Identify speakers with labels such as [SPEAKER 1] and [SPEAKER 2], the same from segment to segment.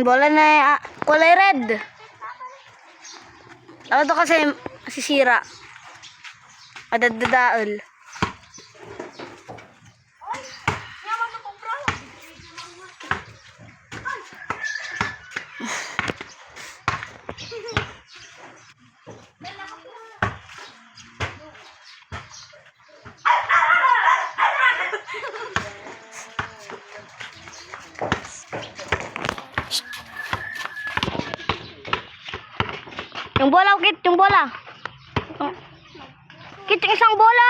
[SPEAKER 1] Bola na kulay red. Ako to kasi masisira. Adadadaol. Yung bola, Kit, yung bola. Kit, yung isang bola.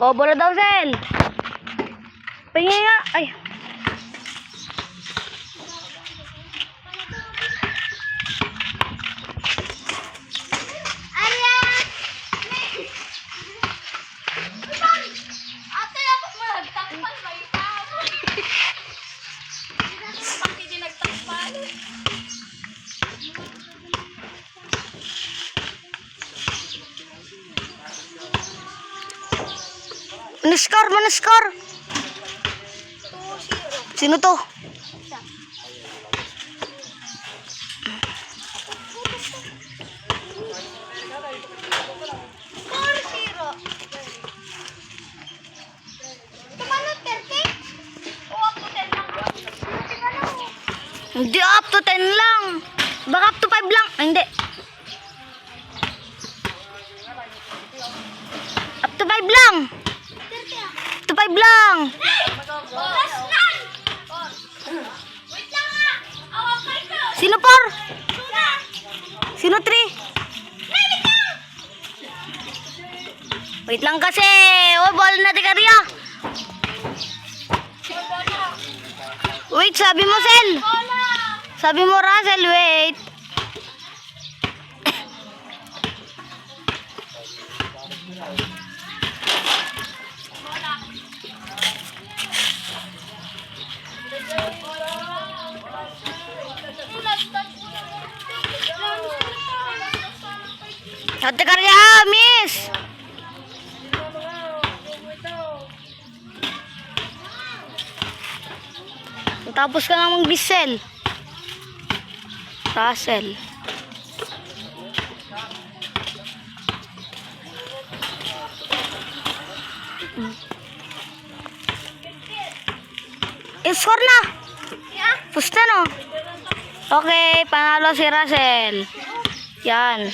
[SPEAKER 1] Oh, bola daw, Sel. Pingin nga. Ay. Manuskar. Sino to? Hindi, up to 10 lang. Baka up to 5 lang. Ay, hindi. Up to 5 lang. Up to 5 lang. Sino 4? Sino 3? Wait lang kasi. Oh, ball na tikarya. Wait, sabi mo, Sel. Sabi mo, Russell, wait. Ate Karya, miss. Tapos ka nang mag-bisel. Russell. Score na. Pusta no. Okay, panalo si Russell. Yan.